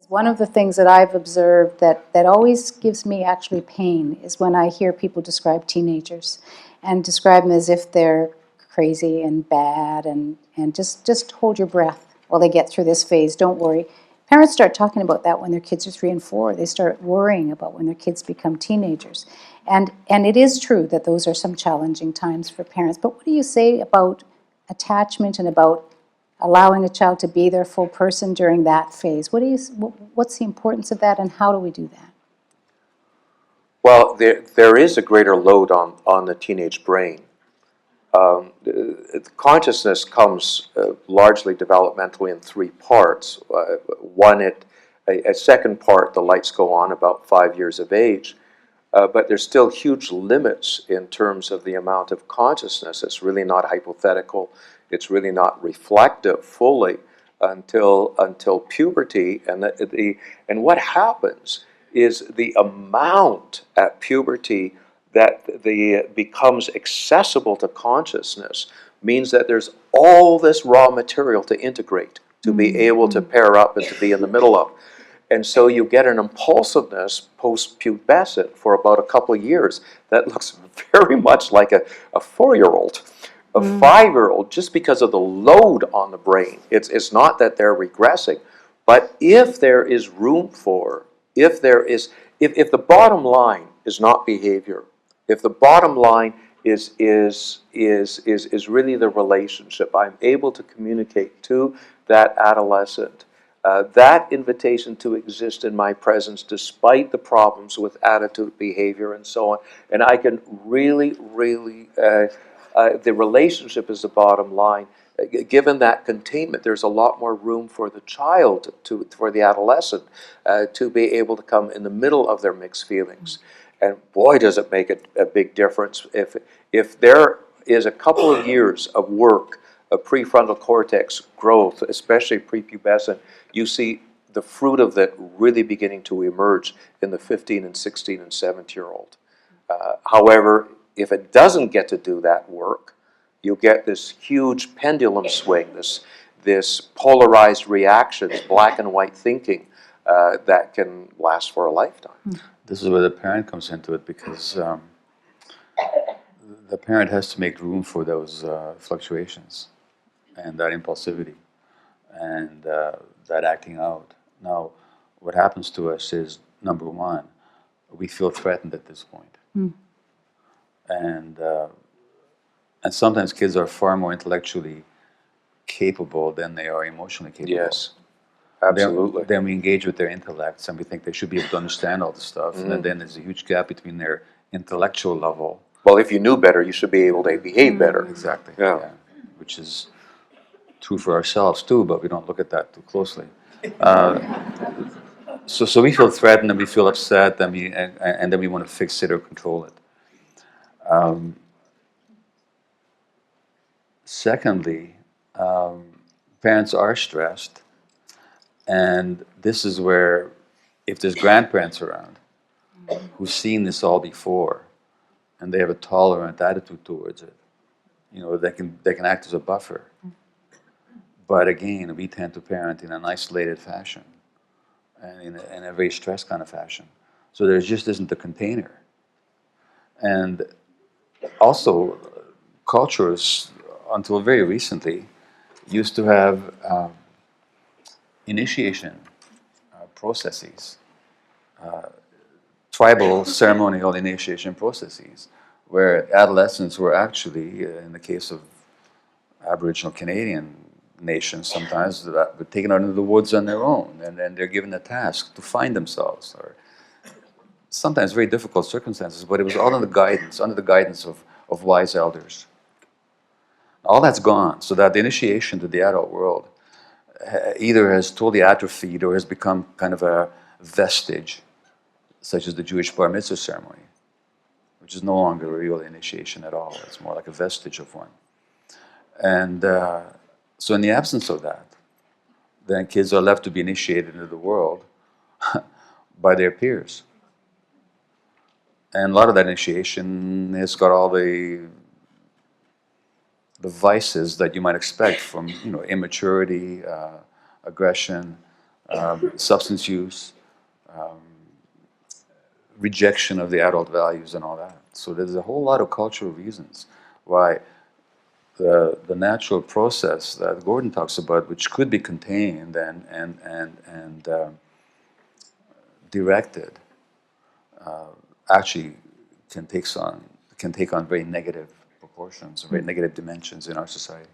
One of the things that I've observed that always gives me actually pain is when I hear people describe teenagers and describe them as if they're crazy and bad and just hold your breath while they get through this phase. Don't worry. Parents start talking about that when their kids are 3 and 4. They start worrying about when their kids become teenagers. And it is true that those are some challenging times for parents. But what do you say about attachment and about allowing a child to be their full person during that phase? What's the importance of that, and how do we do that? Well, there is a greater load on the teenage brain. Consciousness comes largely developmentally in 3 parts. A second part, the lights go on about 5 years of age, but there's still huge limits in terms of the amount of consciousness. It's really not hypothetical. It's really not reflective fully until puberty, and what happens is the amount at puberty that becomes accessible to consciousness means that there's all this raw material to integrate, to be able to pair up and to be in the middle of. And so you get an impulsiveness post-pubescent for about a couple of years that looks very much like a 4-year-old, a 5-year-old, just because of the load on the brain. It's not that they're regressing, but if there is room for, if the bottom line is not behavior, if the bottom line is really the relationship, I'm able to communicate to that adolescent, that invitation to exist in my presence despite the problems with attitude, behavior, and so on, and I can really, the relationship is the bottom line. Given that containment, there's a lot more room for the child, for the adolescent, to be able to come in the middle of their mixed feelings. And boy, does it make a big difference if there is a couple of years of work of prefrontal cortex growth, especially prepubescent, you see the fruit of that really beginning to emerge in the 15 and 16 and 17-year-old. However, if it doesn't get to do that work, you'll get this huge pendulum swing, this polarized reactions, black and white thinking that can last for a lifetime. This is where the parent comes into it, because the parent has to make room for those fluctuations and that impulsivity and that acting out. Now, what happens to us is, number one, we feel threatened at this point. And sometimes kids are far more intellectually capable than they are emotionally capable. Yes, absolutely. Then we engage with their intellects and we think they should be able to understand all the stuff. And then there's a huge gap between their intellectual level. Well, if you knew better, you should be able to behave better. Exactly. Yeah. Which is true for ourselves too, but we don't look at that too closely. So we feel threatened and we feel upset, and then we want to fix it or control it. Secondly, parents are stressed, and this is where, if there's grandparents around who've seen this all before, and they have a tolerant attitude towards it, they can act as a buffer. But again, we tend to parent in an isolated fashion, and in a very stressed kind of fashion. So there just isn't a container. And also, cultures, until very recently, used to have initiation processes, tribal ceremonial initiation processes, where adolescents were actually, in the case of Aboriginal Canadian nations, sometimes were taken out into the woods on their own, and then they're given a task to find themselves, or sometimes very difficult circumstances, but it was all under the guidance of wise elders. All that's gone, so that the initiation to the adult world either has totally atrophied or has become kind of a vestige, such as the Jewish bar mitzvah ceremony, which is no longer a real initiation at all. It's more like a vestige of one. And so in the absence of that, then kids are left to be initiated into the world by their peers. And a lot of that initiation has got all the vices that you might expect from immaturity, aggression, substance use, rejection of the adult values and all that. So there's a whole lot of cultural reasons why the natural process that Gordon talks about, which could be contained and directed, actually can take on very negative proportions, very negative dimensions in our society.